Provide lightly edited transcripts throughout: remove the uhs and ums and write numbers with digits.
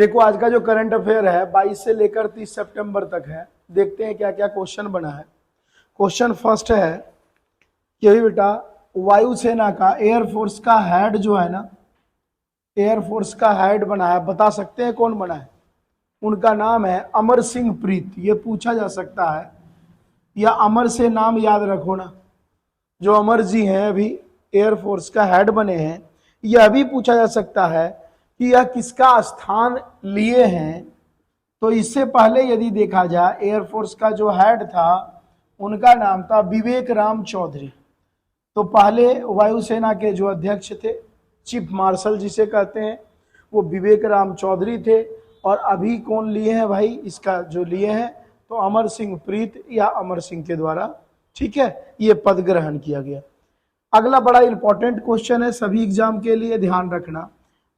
देखो आज का जो करंट अफेयर है 22 से लेकर 30 सितंबर तक है। देखते हैं क्या क्या क्वेश्चन बना है। क्वेश्चन फर्स्ट है कि अभी बेटा वायुसेना का एयरफोर्स का हेड जो है ना, एयरफोर्स का हेड बना है, बता सकते हैं कौन बना है? उनका नाम है अमर सिंह प्रीत। ये पूछा जा सकता है, या अमर से नाम याद रखो ना, जो अमर जी हैं अभी एयरफोर्स का हेड बने हैं। यह भी पूछा जा सकता है कि यह किसका स्थान लिए हैं। तो इससे पहले यदि देखा जाए, एयरफोर्स का जो हेड था उनका नाम था विवेक राम चौधरी। तो पहले वायुसेना के जो अध्यक्ष थे, चीफ मार्शल जिसे कहते हैं, वो विवेक राम चौधरी थे। और अभी कौन लिए हैं भाई? इसका जो लिए हैं तो अमर सिंह प्रीत या अमर सिंह के द्वारा, ठीक है, ये पद ग्रहण किया गया। अगला बड़ा इंपॉर्टेंट क्वेश्चन है सभी एग्जाम के लिए, ध्यान रखना।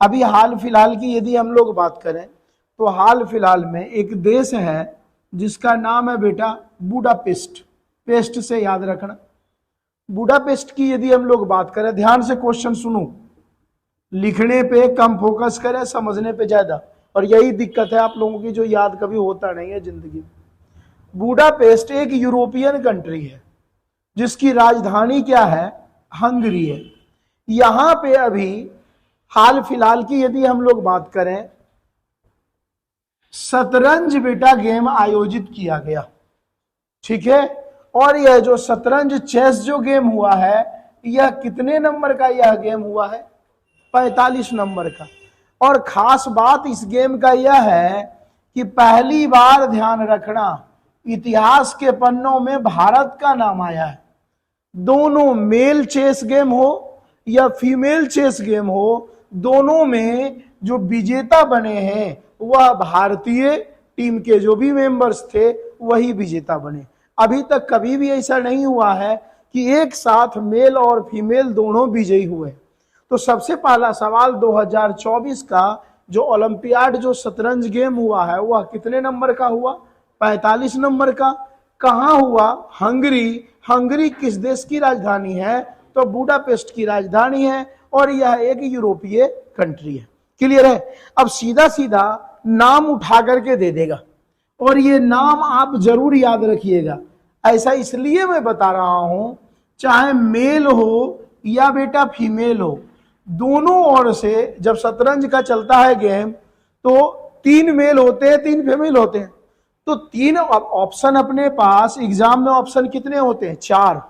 अभी हाल फिलहाल की यदि हम लोग बात करें तो हाल फिलहाल में एक देश है जिसका नाम है बेटा बुडापेस्ट। पेस्ट से याद रखना। बुडापेस्ट की यदि हम लोग बात करें, ध्यान से क्वेश्चन सुनो, लिखने पे कम फोकस करें, समझने पे ज्यादा। और यही दिक्कत है आप लोगों की, जो याद कभी होता नहीं है जिंदगी में। बुडापेस्ट एक यूरोपियन कंट्री है जिसकी राजधानी क्या है? हंगरी है। यहां पे अभी हाल फिलहाल की यदि हम लोग बात करें, शतरंज बेटा गेम आयोजित किया गया, ठीक है। और यह जो शतरंज चेस जो गेम हुआ है, यह कितने नंबर का यह गेम हुआ है? 45 नंबर का। और खास बात इस गेम का यह है कि पहली बार, ध्यान रखना, इतिहास के पन्नों में भारत का नाम आया है। दोनों मेल चेस गेम हो या फीमेल चेस गेम हो, दोनों में जो विजेता बने हैं वह भारतीय टीम के जो भी मेंबर्स थे वही विजेता बने। अभी तक कभी भी ऐसा नहीं हुआ है कि एक साथ मेल और फीमेल दोनों विजयी हुए। तो सबसे पहला सवाल, 2024 का जो ओलंपियाड जो शतरंज गेम हुआ है वह कितने नंबर का हुआ? 45 नंबर का। कहां हुआ? हंगरी। हंगरी किस देश की राजधानी है? तो बुडापेस्ट की राजधानी है। और यह एक यूरोपीय कंट्री है। क्लियर है? अब सीधा सीधा नाम उठा करके दे देगा, और ये नाम आप जरूर याद रखिएगा। ऐसा इसलिए मैं बता रहा हूं, चाहे मेल हो या बेटा फीमेल हो, दोनों ओर से जब शतरंज का चलता है गेम तो 3 मेल होते हैं, 3 फीमेल होते हैं। तो 3 ऑप्शन अपने पास, एग्जाम में ऑप्शन कितने होते हैं? 4।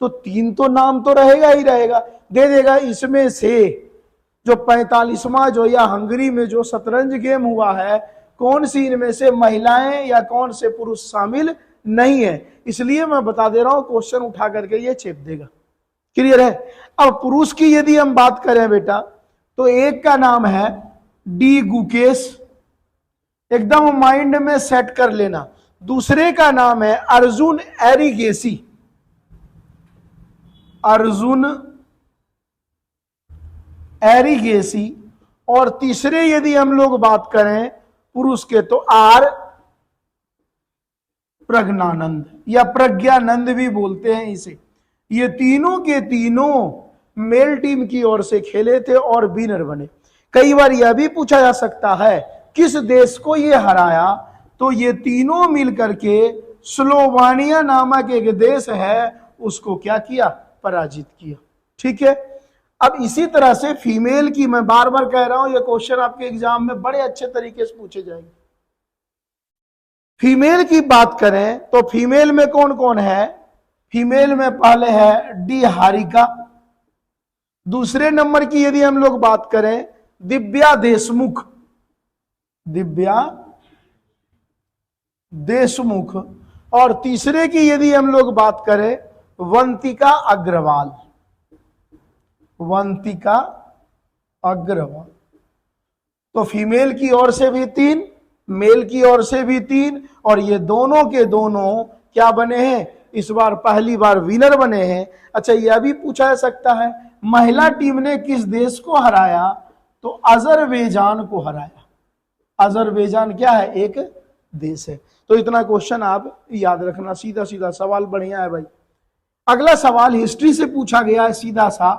तो 3 तो नाम तो रहेगा ही रहेगा, दे देगा। इसमें से जो 45वां जो या हंगरी में जो शतरंज गेम हुआ है, कौन सी इनमें से महिलाएं या कौन से पुरुष शामिल नहीं है। इसलिए मैं बता दे रहा हूं, क्वेश्चन उठा करके ये चेप देगा। क्लियर है? अब पुरुष की यदि हम बात करें बेटा, तो एक का नाम है डी गुकेश, एकदम माइंड में सेट कर लेना। दूसरे का नाम है अर्जुन एरिगेसी, अर्जुन एरिगेसी। और तीसरे यदि हम लोग बात करें पुरुष के, तो आर प्रज्ञानंद या प्रज्ञानंद भी बोलते हैं इसे। ये तीनों के तीनों मेल टीम की ओर से खेले थे और विनर बने। कई बार यह भी पूछा जा सकता है किस देश को ये हराया, तो ये तीनों मिलकर के स्लोवानिया नामक एक देश है उसको क्या किया? पराजित किया। ठीक है। अब इसी तरह से फीमेल की, मैं बार बार कह रहा हूं, ये क्वेश्चन आपके एग्जाम में बड़े अच्छे तरीके से पूछे जाएंगे। फीमेल की बात करें तो फीमेल में कौन कौन है? फीमेल में पहले है डी हारिका। दूसरे नंबर की यदि हम लोग बात करें, दिव्या देशमुख, दिव्या देशमुख। और तीसरे की यदि हम लोग बात करें, वंतिका अग्रवाल, वंतिका अग्रवाल। तो फीमेल की ओर से भी 3, मेल की ओर से भी 3, और ये दोनों के दोनों क्या बने हैं? इस बार पहली बार विनर बने हैं। अच्छा, यह भी पूछा जा सकता है महिला टीम ने किस देश को हराया? तो अजरबैजान को हराया। अजरबैजान क्या है? एक देश है। तो इतना क्वेश्चन आप याद रखना, सीधा सीधा सवाल, बढ़िया है भाई। अगला सवाल हिस्ट्री से पूछा गया है सीधा सा,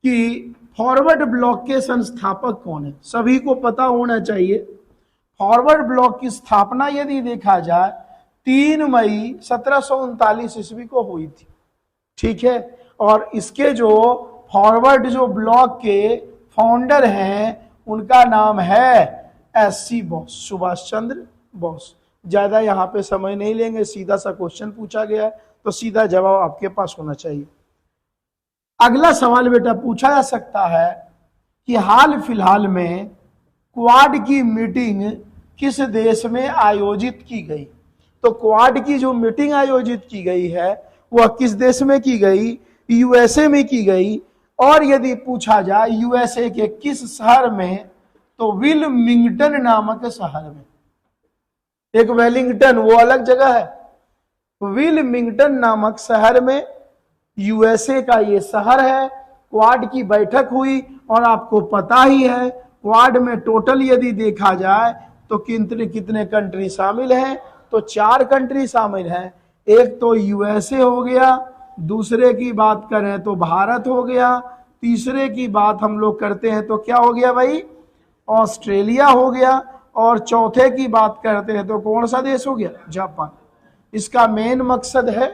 कि फॉरवर्ड ब्लॉक के संस्थापक कौन है? सभी को पता होना चाहिए फॉरवर्ड ब्लॉक की स्थापना यदि देखा जाए 3 मई 1739 ईस्वी को हुई थी, ठीक है। और इसके जो फॉरवर्ड जो ब्लॉक के फाउंडर हैं उनका नाम है एससी बोस, सुभाष चंद्र बोस। ज्यादा यहाँ पे समय नहीं लेंगे, सीधा सा क्वेश्चन पूछा गया है तो सीधा जवाब आपके पास होना चाहिए। अगला सवाल बेटा पूछा जा सकता है कि हाल फिलहाल में क्वाड की मीटिंग किस देश में आयोजित की गई। तो क्वाड की जो मीटिंग आयोजित की गई है वह किस देश में की गई, यूएसए में की गई। और यदि पूछा जाए यूएसए के किस शहर में, तो विलमिंगटन नामक शहर में। एक वेलिंगटन वो अलग जगह है, विलमिंगटन नामक शहर में यूएसए का ये शहर है। क्वाड की बैठक हुई और आपको पता ही है क्वाड में टोटल यदि देखा जाए तो कितने कितने कंट्री शामिल हैं, तो 4 कंट्री शामिल हैं। एक तो यूएसए हो गया, दूसरे की बात करें तो भारत हो गया, तीसरे की बात हम लोग करते हैं तो क्या हो गया भाई, ऑस्ट्रेलिया हो गया, और चौथे की बात करते हैं तो कौन सा देश हो गया, जापान। इसका मेन मकसद है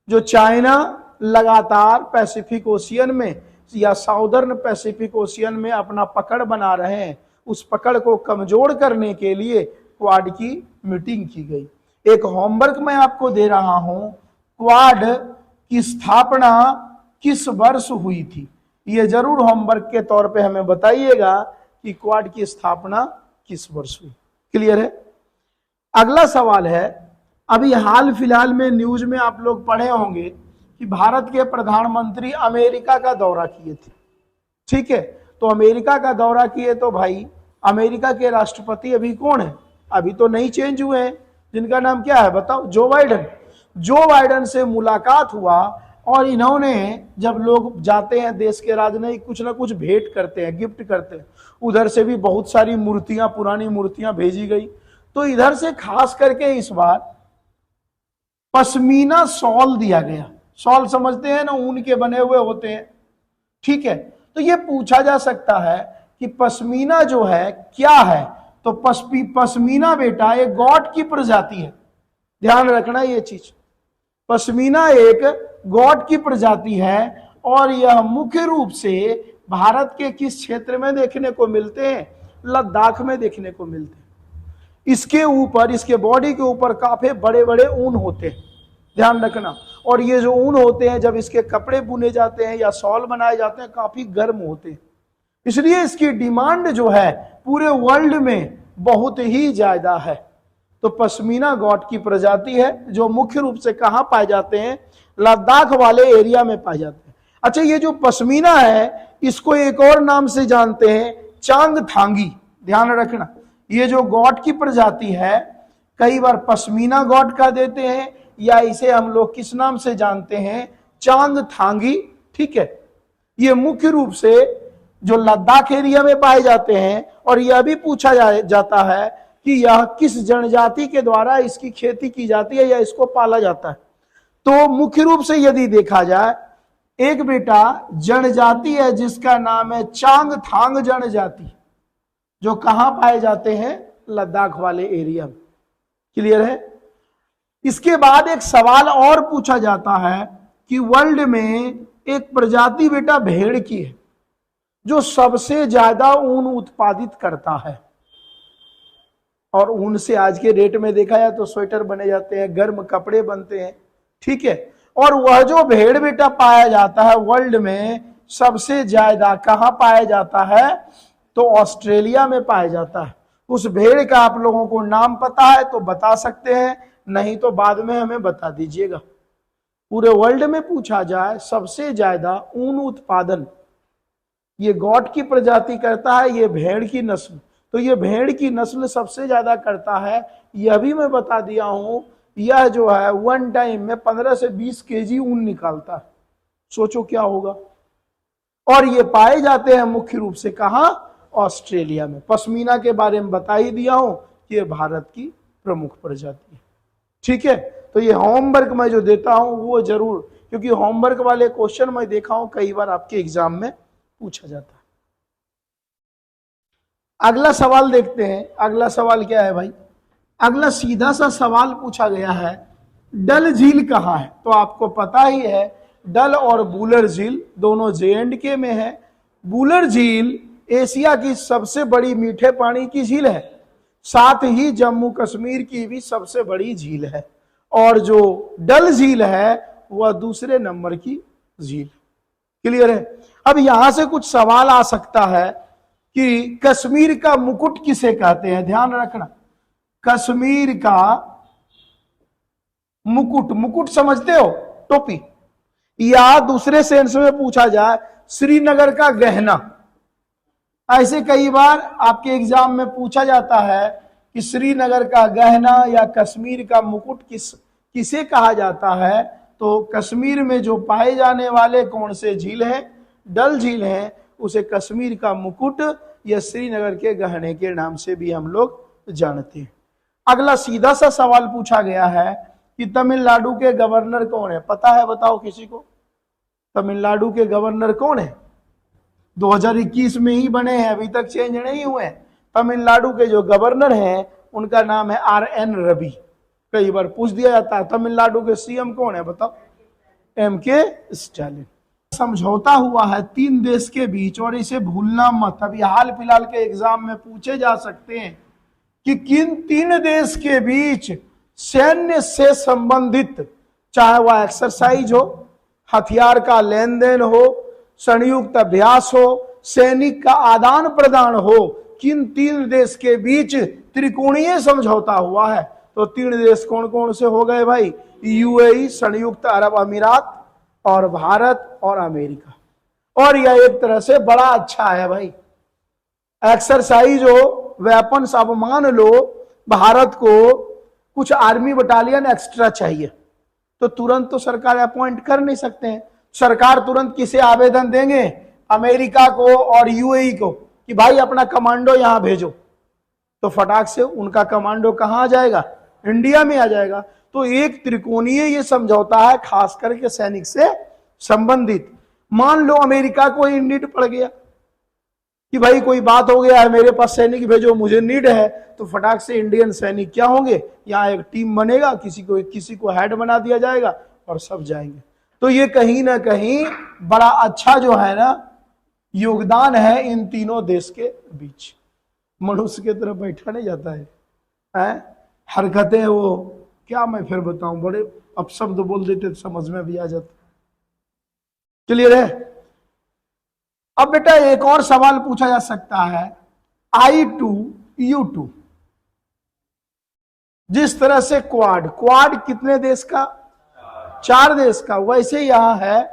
जो चाइना लगातार पैसिफिक ओशियन में या साउदर्न पैसिफिक ओशियन में अपना पकड़ बना रहे हैं, उस पकड़ को कमजोर करने के लिए क्वाड की मीटिंग की गई। एक होमवर्क मैं आपको दे रहा हूं, क्वाड की स्थापना किस वर्ष हुई थी, ये जरूर होमवर्क के तौर पे हमें बताइएगा कि क्वाड की स्थापना किस वर्ष हुई। क्लियर है। अगला सवाल है, अभी हाल फिलहाल में न्यूज में आप लोग पढ़े होंगे कि भारत के प्रधानमंत्री अमेरिका का दौरा किए थे, ठीक है। तो अमेरिका का दौरा किए तो भाई अमेरिका के राष्ट्रपति अभी कौन है, अभी तो नहीं चेंज हुए हैं, जिनका नाम क्या है बताओ, जो बाइडेन। जो बाइडेन से मुलाकात हुआ और इन्होंने, जब लोग जाते हैं देश के राजनयिक कुछ ना कुछ भेंट करते हैं, गिफ्ट करते हैं, उधर से भी बहुत सारी मूर्तियां, पुरानी मूर्तियां भेजी गई। तो इधर से खास करके इस बार पश्मीना शॉल दिया गया। शॉल समझते हैं ना, ऊन के बने हुए होते हैं, ठीक है। तो ये पूछा जा सकता है कि पश्मीना जो है क्या है, तो पश्मीना बेटा एक गॉड की प्रजाति है, ध्यान रखना ये चीज। पश्मीना एक गॉड की प्रजाति है और यह मुख्य रूप से भारत के किस क्षेत्र में देखने को मिलते हैं, लद्दाख में देखने को मिलते हैं। इसके ऊपर, इसके बॉडी के ऊपर काफी बड़े बड़े ऊन होते हैं, ध्यान रखना। और ये जो ऊन होते हैं जब इसके कपड़े बुने जाते हैं या शॉल बनाए जाते हैं काफी गर्म होते हैं, इसलिए इसकी डिमांड जो है पूरे वर्ल्ड में बहुत ही ज्यादा है। तो पश्मीना गॉड की प्रजाति है जो मुख्य रूप से कहां पाए जाते हैं, लद्दाख वाले एरिया में पाए जाते हैं। अच्छा, ये जो पश्मीना है इसको एक और नाम से जानते हैं, चांगथांगी, ध्यान रखना। ये जो गॉड की प्रजाति है कई बार पश्मीना गॉड का देते हैं या इसे हम लोग किस नाम से जानते हैं, चांगथांगी, ठीक है। ये मुख्य रूप से जो लद्दाख एरिया में पाए जाते हैं। और यह भी पूछा जाता है कि यह किस जनजाति के द्वारा इसकी खेती की जाती है या इसको पाला जाता है। तो मुख्य रूप से यदि देखा जाए एक बेटा जनजाति है जिसका नाम है चांगथांग जनजाति, जो कहां पाए जाते हैं, लद्दाख वाले एरिया में। क्लियर है। इसके बाद एक सवाल और पूछा जाता है कि वर्ल्ड में एक प्रजाति बेटा भेड़ की है जो सबसे ज्यादा ऊन उत्पादित करता है, और ऊन से आज के रेट में देखा जाए तो स्वेटर बने जाते हैं, गर्म कपड़े बनते हैं, ठीक है। और वह जो भेड़ बेटा पाया जाता है वर्ल्ड में सबसे ज्यादा कहां पाया जाता है, तो ऑस्ट्रेलिया में पाया जाता है। उस भेड़ का आप लोगों को नाम पता है तो बता सकते हैं, नहीं तो बाद में हमें बता दीजिएगा। पूरे वर्ल्ड में पूछा जाए सबसे ज्यादा ऊन उत्पादन ये गॉड की प्रजाति करता है, ये भेड़ की नस्ल। तो ये भेड़ की नस्ल सबसे ज्यादा करता है, यह भी मैं बता दिया हूं। यह जो है वन टाइम में 15 से 20 केजी ऊन निकालता है, सोचो क्या होगा। और ये पाए जाते हैं मुख्य रूप से कहां, ऑस्ट्रेलिया में। पश्मीना के बारे में बता ही दिया हूं कि ये भारत की प्रमुख प्रजाति है, ठीक है। तो ये होमवर्क मैं जो देता हूं वो जरूर, क्योंकि होमवर्क वाले क्वेश्चन मैं देखा हूं कई बार आपके एग्जाम में पूछा जाता है। अगला सवाल देखते हैं। अगला सवाल क्या है भाई? अगला सीधा सा सवाल पूछा गया है, डल झील कहाँ है? तो आपको पता ही है, डल और वुलर झील दोनों J&K में है। वुलर झील एशिया की सबसे बड़ी मीठे पानी की झील है, साथ ही जम्मू कश्मीर की भी सबसे बड़ी झील है। और जो डल झील है वह दूसरे नंबर की झील। क्लियर है? अब यहां से कुछ सवाल आ सकता है कि कश्मीर का मुकुट किसे कहते हैं? ध्यान रखना, कश्मीर का मुकुट, मुकुट समझते हो? टोपी। या दूसरे सेंस में पूछा जाए, श्रीनगर का गहना। ऐसे कई बार आपके एग्जाम में पूछा जाता है कि श्रीनगर का गहना या कश्मीर का मुकुट किसे कहा जाता है? तो कश्मीर में जो पाए जाने वाले कौन से झील है, डल झील है, उसे कश्मीर का मुकुट या श्रीनगर के गहने के नाम से भी हम लोग जानते हैं। अगला सीधा सा सवाल पूछा गया है कि तमिलनाडु के गवर्नर कौन है? पता है? बताओ किसी को। तमिलनाडु के गवर्नर कौन है? 2021 में ही बने हैं, अभी तक चेंज नहीं हुए। तमिलनाडु के जो गवर्नर हैं उनका नाम है RN रवि। कई बार पूछ दिया जाता है तमिलनाडु के CM कौन है? बताओ। MK Stalin. समझौता हुआ है 3 देश के बीच, और इसे भूलना मत। अभी हाल फिलहाल के एग्जाम में पूछे जा सकते हैं कि किन 3 देश के बीच सैन्य से संबंधित, चाहे वह एक्सरसाइज हो, हथियार का लेन देन हो, संयुक्त अभ्यास हो, सैनिक का आदान प्रदान हो, किन 3 देश के बीच त्रिकोणीय समझौता हुआ है? तो 3 देश कौन कौन से हो गए भाई? UAE, संयुक्त अरब अमीरात, और भारत और अमेरिका। और यह एक तरह से बड़ा अच्छा है भाई। एक्सरसाइज हो, वेपन्स, अब मान लो भारत को कुछ आर्मी बटालियन एक्स्ट्रा चाहिए, तो तुरंत तो सरकार अपॉइंट कर नहीं सकते हैं। सरकार तुरंत किसे आवेदन देंगे? अमेरिका को और UAE को कि भाई अपना कमांडो यहां भेजो। तो फटाक से उनका कमांडो कहां आ जाएगा? इंडिया में आ जाएगा। तो एक त्रिकोणीय ये समझौता है, खास करके सैनिक से संबंधित। मान लो अमेरिका को ही नीड पड़ गया कि भाई कोई बात हो गया है, मेरे पास सैनिक भेजो, मुझे नीड है, तो फटाक से इंडियन सैनिक क्या होंगे, यहाँ एक टीम बनेगा, किसी को हेड बना दिया जाएगा और सब जाएंगे। तो ये कहीं ना कहीं बड़ा अच्छा जो है ना योगदान है इन तीनों देश के बीच। मनुष्य की तरफ बैठा नहीं जाता है? हरकतें वो क्या मैं फिर बताऊं, बड़े अपशब्द बोल देते तो समझ में भी आ जाता। क्लियर है? अब बेटा एक और सवाल पूछा जा सकता है, I2U2। जिस तरह से क्वाड कितने देश का? 4 देश का। वैसे यहां है,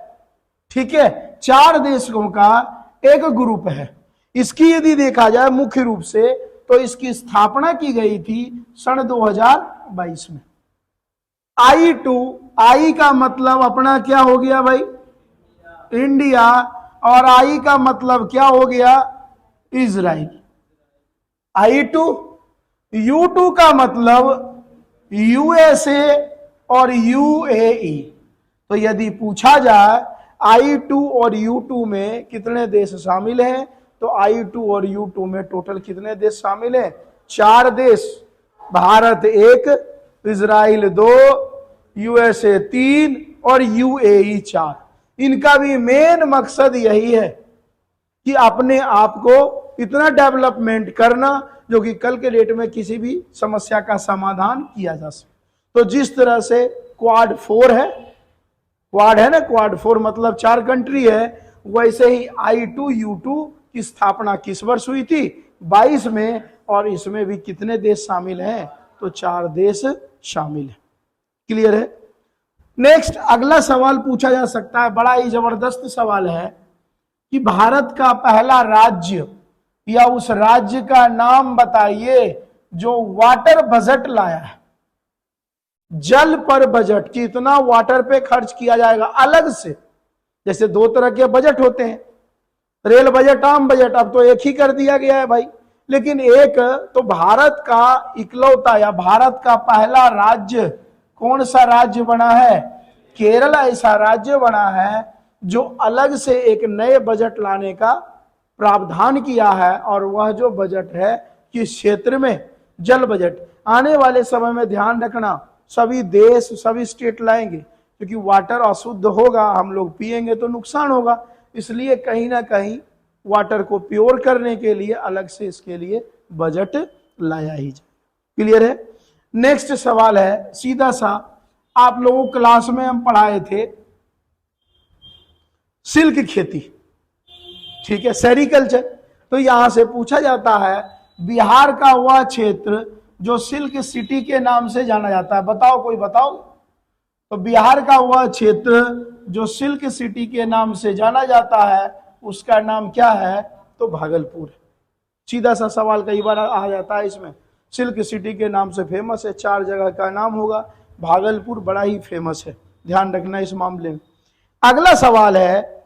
ठीक है, 4 देशों का एक ग्रुप है। इसकी यदि देखा जाए मुख्य रूप से, तो इसकी स्थापना की गई थी सन 2022 में। I का मतलब अपना क्या हो गया भाई? इंडिया। और I का मतलब क्या हो गया? इजराइल। I2U2 का मतलब USA और UAE। तो यदि पूछा जाए I2 और U2 में कितने देश शामिल हैं, तो I2 और U2 में टोटल कितने देश शामिल हैं? 4 देश। भारत 1, इजराइल 2, USA 3 और UAE 4। इनका भी मेन मकसद यही है कि अपने आप को इतना डेवलपमेंट करना जो कि कल के डेट में किसी भी समस्या का समाधान किया जा सके। तो जिस तरह से क्वाड 4 है, क्वाड है ना, क्वाड 4 मतलब 4 कंट्री है, वैसे ही I2U2 की स्थापना किस वर्ष हुई थी? 22 में। और इसमें भी कितने देश शामिल हैं? तो 4 देश शामिल है। क्लियर है? नेक्स्ट अगला सवाल पूछा जा सकता है, बड़ा ही जबरदस्त सवाल है कि भारत का पहला राज्य या उस राज्य का नाम बताइए जो वाटर बजट लाया है। जल पर बजट, कि इतना वाटर पे खर्च किया जाएगा अलग से। जैसे 2 तरह के बजट होते हैं, रेल बजट, आम बजट, अब तो एक ही कर दिया गया है भाई। लेकिन एक तो भारत का इकलौता या भारत का पहला राज्य कौन सा राज्य बना है? केरल ऐसा राज्य बना है जो अलग से एक नए बजट लाने का प्रावधान किया है, और वह जो बजट है किस क्षेत्र में, जल बजट। आने वाले समय में ध्यान रखना, सभी देश सभी स्टेट लाएंगे, क्योंकि वाटर अशुद्ध होगा, हम लोग पिएंगे तो नुकसान होगा, इसलिए कहीं ना कहीं वाटर को प्योर करने के लिए अलग से इसके लिए बजट लाया ही जाए। क्लियर है। नेक्स्ट सवाल है सीधा सा, आप लोगों क्लास में हम पढ़ाए थे सिल्क खेती, ठीक है, सेरिकल्चर। तो यहां से पूछा जाता है बिहार का वह क्षेत्र जो सिल्क सिटी के नाम से जाना जाता है, बताओ कोई बताओ। तो बिहार का वह क्षेत्र जो सिल्क सिटी के नाम से जाना जाता है उसका नाम क्या है, तो भागलपुर। सीधा सा सवाल कई बार आ जाता है इसमें, सिल्क सिटी के नाम से फेमस है, 4 जगह का नाम होगा, भागलपुर बड़ा ही फेमस है, ध्यान रखना इस मामले में। अगला सवाल है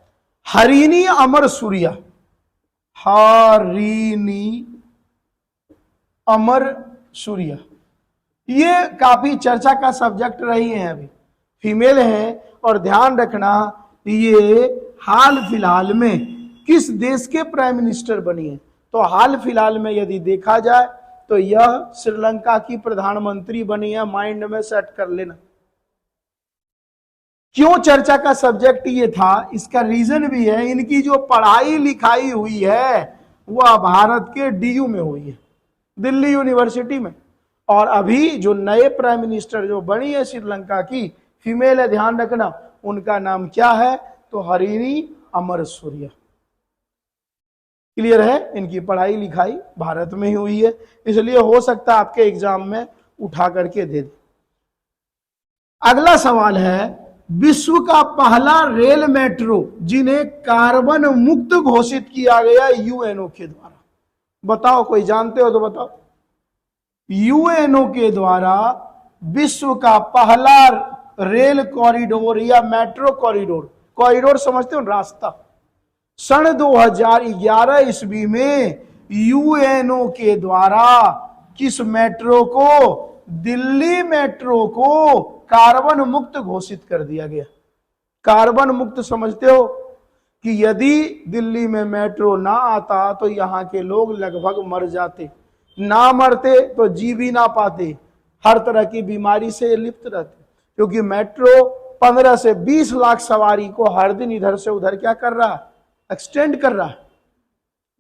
हरिणी अमर सूर्या, हरिणी अमर सूर्या, ये काफी चर्चा का सब्जेक्ट रही है, अभी फीमेल है, और ध्यान रखना ये हाल फिलहाल में किस देश के प्राइम मिनिस्टर बनी है। तो हाल फिलहाल में यदि देखा जाए तो यह श्रीलंका की प्रधानमंत्री बनी है, माइंड में सेट कर लेना। क्यों चर्चा का सब्जेक्ट ये था, इसका रीजन भी है, इनकी जो पढ़ाई लिखाई हुई है वह भारत के डीयू में हुई है, दिल्ली यूनिवर्सिटी में। और अभी जो नए प्राइम मिनिस्टर जो बनी है श्रीलंका की, फीमेल है, ध्यान रखना, उनका नाम क्या है, तो हरिणी अमर सूर्या। क्लियर है, इनकी पढ़ाई लिखाई भारत में ही हुई है, इसलिए हो सकता है आपके एग्जाम में उठा करके दे दे। अगला सवाल है विश्व का पहला रेल मेट्रो जिन्हें कार्बन मुक्त घोषित किया गया यूएनओ के द्वारा, बताओ कोई जानते हो तो बताओ। यूएनओ के द्वारा विश्व का पहला रेल कॉरिडोर या मेट्रो कॉरिडोर, कॉरिडोर समझते हो, रास्ता, सन 2011 ईस्वी में यूएनओ के द्वारा किस मेट्रो को, दिल्ली मेट्रो को कार्बन मुक्त घोषित कर दिया गया। कार्बन मुक्त समझते हो कि यदि दिल्ली में मेट्रो ना आता तो यहां के लोग लगभग मर जाते, ना मरते तो जी भी ना पाते, हर तरह की बीमारी से लिप्त रहते, क्योंकि मेट्रो 15 से 20 लाख सवारी को हर दिन इधर से उधर क्या कर रहा है, एक्सटेंड कर रहा है।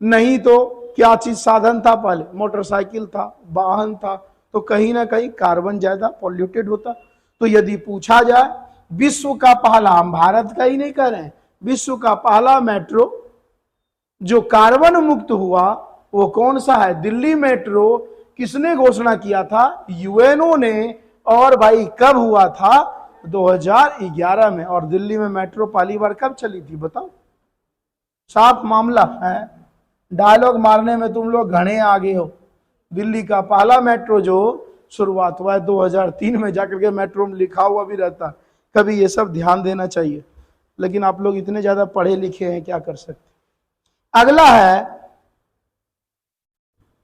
नहीं तो क्या चीज साधन था पहले, मोटरसाइकिल था, वाहन था, तो कहीं ना कहीं कार्बन ज्यादा पॉल्यूटेड होता। तो यदि पूछा जाए विश्व का पहला, हम भारत का ही नहीं कह रहे हैं, विश्व का पहला मेट्रो जो कार्बन मुक्त हुआ वो कौन सा है, दिल्ली मेट्रो। किसने घोषणा किया था, यूएनओ ने। और भाई कब हुआ था, 2011 में। और दिल्ली में मेट्रो पहली बार कब चली थी बताओ, साफ मामला है, डायलॉग मारने में तुम लोग घने आगे हो। दिल्ली का पहला मेट्रो जो शुरुआत हुआ है 2003 में, जाकर के मेट्रो में लिखा हुआ भी रहता है, कभी ये सब ध्यान देना चाहिए, लेकिन आप लोग इतने ज्यादा पढ़े लिखे हैं, क्या कर सकते। अगला है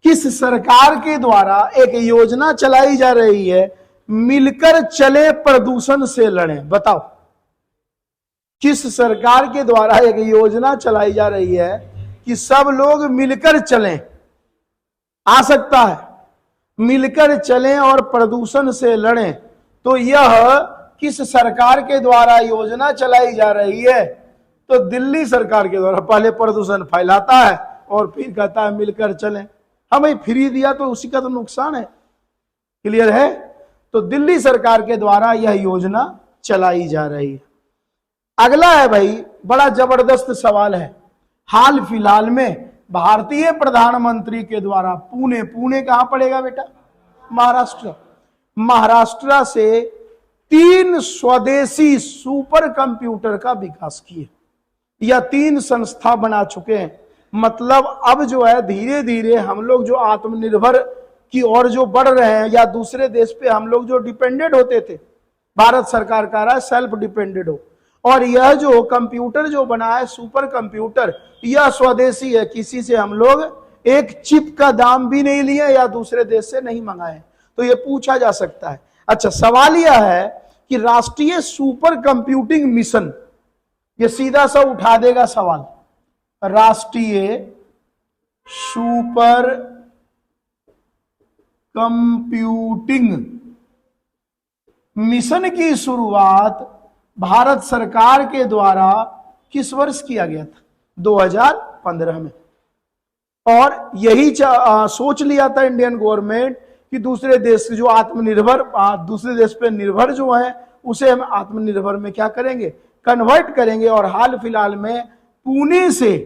किस सरकार के द्वारा एक योजना चलाई जा रही है, मिलकर चले प्रदूषण से लड़ें, बताओ। किस सरकार के द्वारा एक योजना चलाई जा रही है कि सब लोग मिलकर चलें, आ सकता है, मिलकर चलें और प्रदूषण से लड़ें। तो यह किस सरकार के द्वारा योजना चलाई जा रही है, तो दिल्ली सरकार के द्वारा। पहले प्रदूषण फैलाता है और फिर कहता है मिलकर चलें, हमें फ्री दिया तो उसी का तो नुकसान है। क्लियर है। तो दिल्ली सरकार के द्वारा यह योजना चलाई जा रही है। अगला है भाई, बड़ा जबरदस्त सवाल है, हाल फिलहाल में भारतीय प्रधानमंत्री के द्वारा पुणे कहां पड़ेगा बेटा, महाराष्ट्र, महाराष्ट्र से 3 स्वदेशी सुपर कंप्यूटर का विकास किए, या 3 संस्था बना चुके हैं। मतलब अब जो है धीरे धीरे हम लोग जो आत्मनिर्भर की ओर जो बढ़ रहे हैं, या दूसरे देश पे हम लोग जो डिपेंडेंट होते थे, भारत सरकार कह रहा है सेल्फ डिपेंडेंट हो। और यह जो कंप्यूटर जो बना है सुपर कंप्यूटर, यह स्वदेशी है, किसी से हम लोग एक चिप का दाम भी नहीं लिए या दूसरे देश से नहीं मंगाए। तो यह पूछा जा सकता है। अच्छा, सवाल यह है कि राष्ट्रीय सुपर कंप्यूटिंग मिशन, यह सीधा सा उठा देगा सवाल, राष्ट्रीय सुपर कंप्यूटिंग मिशन की शुरुआत भारत सरकार के द्वारा किस वर्ष किया गया था? 2015 में। और यही सोच लिया था इंडियन गवर्नमेंट कि दूसरे देश जो आत्मनिर्भर, दूसरे देश पे निर्भर जो है उसे हम आत्मनिर्भर में क्या करेंगे, कन्वर्ट करेंगे। और हाल फिलहाल में पुणे से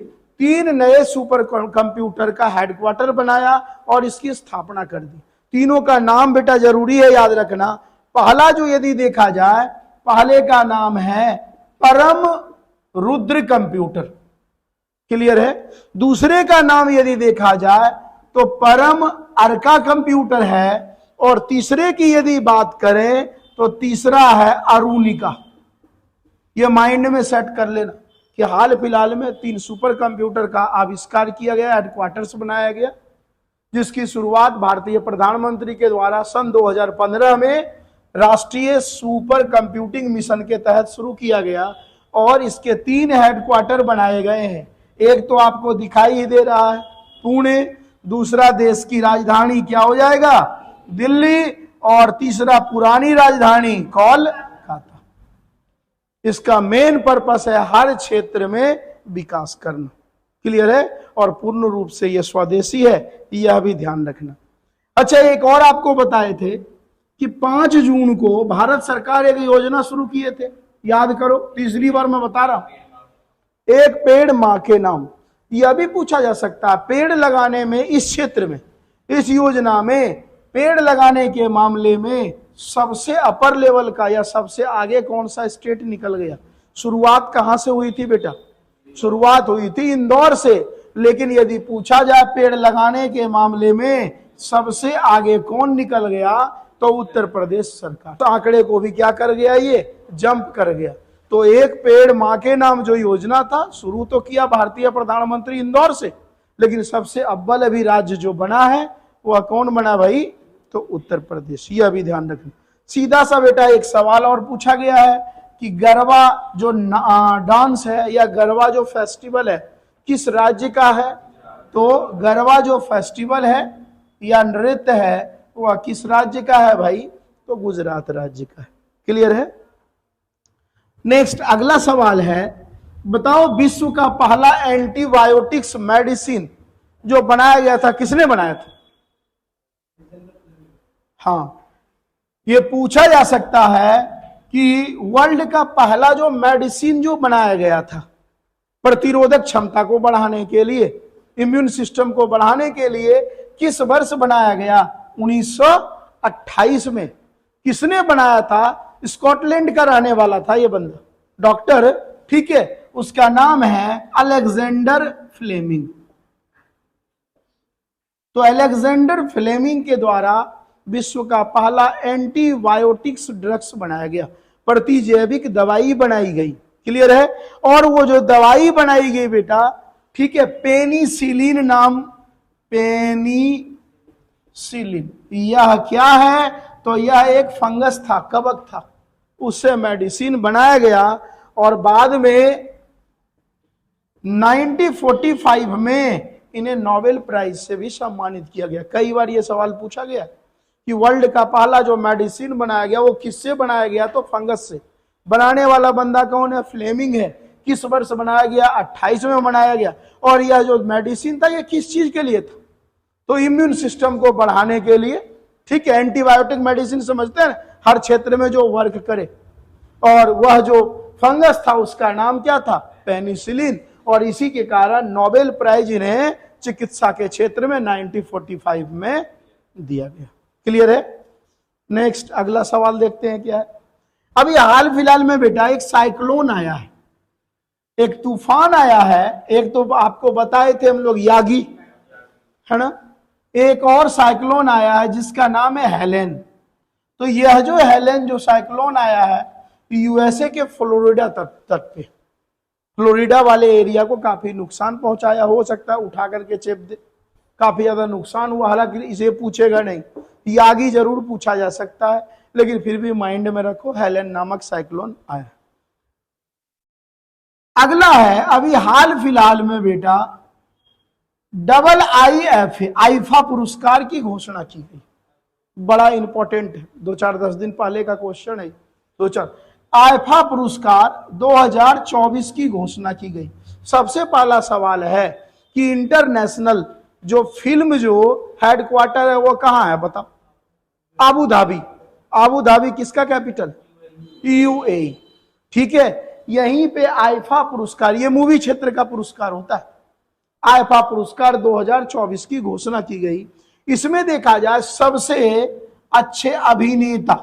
3 नए सुपर कंप्यूटर का हेडक्वार्टर बनाया और इसकी स्थापना कर दी। तीनों का नाम बेटा जरूरी है याद रखना। पहला जो यदि देखा जाए, पहले का नाम है परम रुद्र कंप्यूटर, क्लियर है। दूसरे का नाम यदि देखा जाए तो परम अर्का कंप्यूटर है। और तीसरे की यदि बात करें तो तीसरा है अरुणिका। यह माइंड में सेट कर लेना कि हाल फिलहाल में 3 सुपर कंप्यूटर का आविष्कार किया गया, हेडक्वार्टर्स बनाया गया, जिसकी शुरुआत भारतीय प्रधानमंत्री के द्वारा सन 2015 में राष्ट्रीय सुपर कंप्यूटिंग मिशन के तहत शुरू किया गया। और इसके 3 हेडक्वार्टर बनाए गए हैं। एक तो आपको दिखाई ही दे रहा है पुणे, दूसरा देश की राजधानी क्या हो जाएगा, दिल्ली, और तीसरा पुरानी राजधानी कोलकाता। इसका मेन पर्पस है हर क्षेत्र में विकास करना, क्लियर है। और पूर्ण रूप से यह स्वदेशी है, यह भी ध्यान रखना। अच्छा, एक और आपको बताए थे कि 5 जून को भारत सरकार एक योजना शुरू किए थे, याद करो, तीसरी बार मैं बता रहा हूं। एक पेड़ मां के नाम, यह भी पूछा जा सकता है पेड़ लगाने में इस क्षेत्र में, इस योजना में पेड़ लगाने के मामले में सबसे अपर लेवल का या सबसे आगे कौन सा स्टेट निकल गया? शुरुआत कहां से हुई थी बेटा? शुरुआत हुई थी इंदौर से। लेकिन यदि पूछा जाए पेड़ लगाने के मामले में सबसे आगे कौन निकल गया, तो उत्तर प्रदेश सरकार। तो आंकड़े को भी क्या कर गया, ये जंप कर गया। तो एक पेड़ मां के नाम जो योजना था, शुरू तो किया भारतीय प्रधानमंत्री इंदौर से, लेकिन सबसे अव्वल अभी राज्य जो बना है वह कौन बना भाई? तो उत्तर प्रदेश। यह भी ध्यान रखना। सीधा सा बेटा एक सवाल और पूछा गया है कि गरबा जो डांस है या गरबा जो फेस्टिवल है किस राज्य का है? तो गरबा जो फेस्टिवल है या नृत्य है वह किस राज्य का है भाई? तो गुजरात राज्य का है, क्लियर है। नेक्स्ट अगला सवाल है, बताओ विश्व का पहला एंटीबायोटिक्स मेडिसिन जो बनाया गया था किसने बनाया था? हाँ, ये पूछा जा सकता है कि वर्ल्ड का पहला जो मेडिसिन जो बनाया गया था प्रतिरोधक क्षमता को बढ़ाने के लिए, इम्यून सिस्टम को बढ़ाने के लिए, किस वर्ष बनाया गया? 1928 में। किसने बनाया था? स्कॉटलैंड का रहने वाला था ये बंदा, डॉक्टर, ठीक है। उसका नाम है अलेक्जेंडर फ्लेमिंग। तो अलेक्जेंडर फ्लेमिंग के द्वारा विश्व का पहला एंटीबायोटिक्स ड्रग्स बनाया गया, प्रतिजैविक दवाई बनाई गई, क्लियर है। और वो जो दवाई बनाई गई बेटा, ठीक है, पेनिसिलिन नाम, पेनिसिलिन, यह क्या है? तो यह एक फंगस था, कवक था, उससे मेडिसिन बनाया गया। और बाद में 1945 में इन्हें नोबेल प्राइज से भी सम्मानित किया गया। कई बार यह सवाल पूछा गया कि वर्ल्ड का पहला जो मेडिसिन बनाया गया वो किससे बनाया गया? तो फंगस से। बनाने वाला बंदा कौन है? फ्लेमिंग है। किस वर्ष बनाया गया? 28 में बनाया गया। और यह जो मेडिसिन था ये किस चीज के लिए था? तो इम्यून सिस्टम को बढ़ाने के लिए, ठीक है। एंटीबायोटिक मेडिसिन समझते हैं, हर क्षेत्र में जो वर्क करे। और वह जो फंगस था उसका नाम क्या था? पेनिसिलिन। और इसी के कारण नोबेल प्राइज इन्हें चिकित्सा के क्षेत्र में 1945 में दिया गया, क्लियर है। नेक्स्ट अगला सवाल देखते हैं क्या है। अभी हाल फिलहाल में बेटा एक साइक्लोन आया है, एक तूफान आया है। एक तो आपको बताए थे हम लोग यागी, है ना। एक और साइक्लोन आया है जिसका नाम है हेलेन। तो यह जो हेलेन जो साइक्लोन आया है यूएसए के फ्लोरिडा तट पे, फ्लोरिडा वाले एरिया को काफी नुकसान पहुंचाया। हो सकता है उठा करके चेप दे, काफी ज्यादा नुकसान हुआ। हालांकि इसे पूछेगा नहीं, यागी जरूर पूछा जा सकता है, लेकिन फिर भी माइंड में रखो हेलेन नामक साइक्लोन आया। अगला है अभी हाल फिलहाल में बेटा IIFA आईफा पुरस्कार की घोषणा की गई। बड़ा इंपॉर्टेंट है, 2-4-10 दिन पहले का क्वेश्चन है। 2-4 आईफा पुरस्कार 2024 की घोषणा की गई। सबसे पहला सवाल है कि इंटरनेशनल जो फिल्म जो हेडक्वार्टर है वो कहां है बताओ? Abu Dhabi. आबू धाबी किसका कैपिटल? UAE। ठीक है, यहीं पे आईफा पुरस्कार, ये मूवी क्षेत्र का पुरस्कार होता है। आईफा पुरस्कार 2024 की घोषणा की गई। इसमें देखा जाए सबसे अच्छे अभिनेता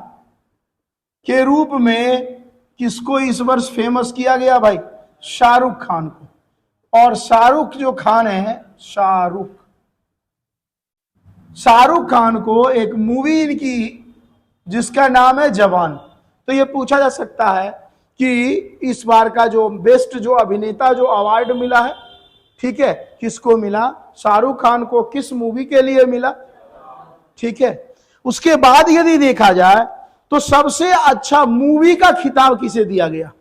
के रूप में किसको इस वर्ष फेमस किया गया भाई? शाहरुख खान को। और शाहरुख जो खान है, शाहरुख खान को एक मूवी इनकी जिसका नाम है जवान। तो ये पूछा जा सकता है कि इस बार का जो बेस्ट जो अभिनेता जो अवार्ड मिला है, ठीक है, किसको मिला? शाहरुख खान को। किस मूवी के लिए मिला? ठीक है। उसके बाद यदि देखा जाए तो सबसे अच्छा मूवी का खिताब किसे दिया गया?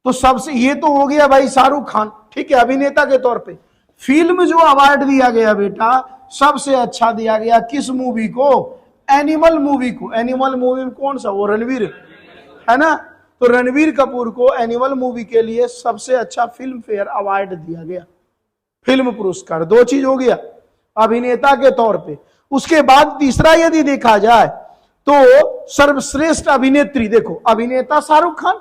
तो सबसे, ये तो हो गया भाई शाहरुख खान, ठीक है, अभिनेता के तौर पे। फिल्म जो अवार्ड दिया गया बेटा, सबसे अच्छा दिया गया किस मूवी को? एनिमल मूवी को। एनिमल मूवी में कौन सा? वो रणवीर है ना। तो रणवीर कपूर को एनिमल मूवी के लिए सबसे अच्छा फिल्म फेयर अवार्ड दिया गया, फिल्म पुरस्कार। 2 चीज हो गया अभिनेता के तौर पे। उसके बाद तीसरा यदि देखा जाए तो सर्वश्रेष्ठ अभिनेत्री, देखो अभिनेता शाहरुख खान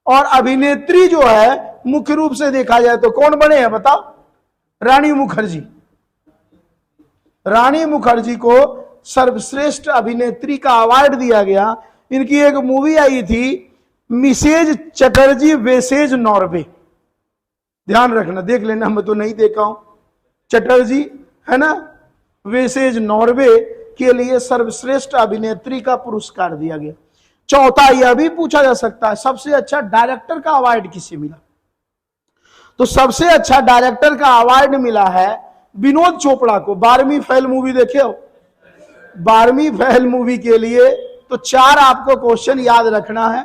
और अभिनेत्री जो है मुख्य रूप से देखा जाए तो कौन बने हैं बताओ? रानी मुखर्जी। रानी मुखर्जी को सर्वश्रेष्ठ अभिनेत्री का अवार्ड दिया गया। इनकी एक मूवी आई थी मिसेज चटर्जी वेसेज नॉर्वे, ध्यान रखना, देख लेना, मैं तो नहीं देखा हूं। चटर्जी है ना, वेसेज नॉर्वे के लिए सर्वश्रेष्ठ अभिनेत्री का पुरस्कार दिया गया। चौथा यह भी पूछा जा सकता है सबसे अच्छा डायरेक्टर का अवार्ड किसे मिला? तो सबसे अच्छा डायरेक्टर का अवार्ड मिला है विनोद चोपड़ा को। 12वीं फेल मूवी देखे हो? 12वीं फेल मूवी के लिए तो 4 आपको क्वेश्चन याद रखना है।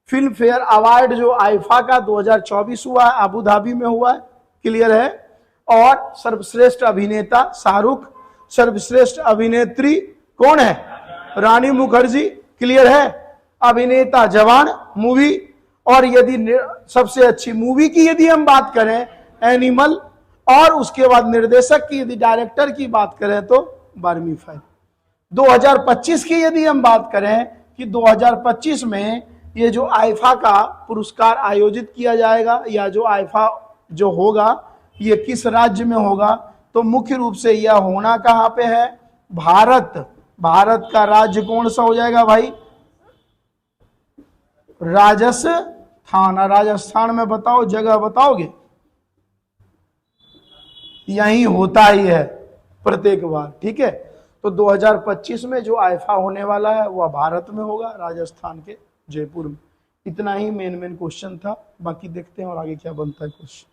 फिल्म फेयर अवार्ड जो आईफा का 2024 हुआ है, अबू धाबी में हुआ है, क्लियर है। और सर्वश्रेष्ठ अभिनेता शाहरुख, सर्वश्रेष्ठ अभिनेत्री कौन है? रानी मुखर्जी, क्लियर है। अभिनेता जवान मूवी। और यदि सबसे अच्छी मूवी की यदि हम बात करें एनिमल, और उसके बाद निर्देशक की यदि डायरेक्टर की बात करें तो 12वीं फेल। 2025 की यदि हम बात करें कि 2025 में ये जो आईफा का पुरस्कार आयोजित किया जाएगा या जो आईफा जो होगा ये किस राज्य में होगा? तो मुख्य रूप से यह होना कहां पे है? भारत। भारत का राज्य कौन सा हो जाएगा भाई? राजस्थान। राजस्थान में बताओ, जगह बताओगे? यही होता ही है प्रत्येक बार, ठीक है। तो 2025 में जो आईफा होने वाला है वह भारत में होगा, राजस्थान के जयपुर में। इतना ही मेन क्वेश्चन था, बाकी देखते हैं और आगे क्या बनता है क्वेश्चन।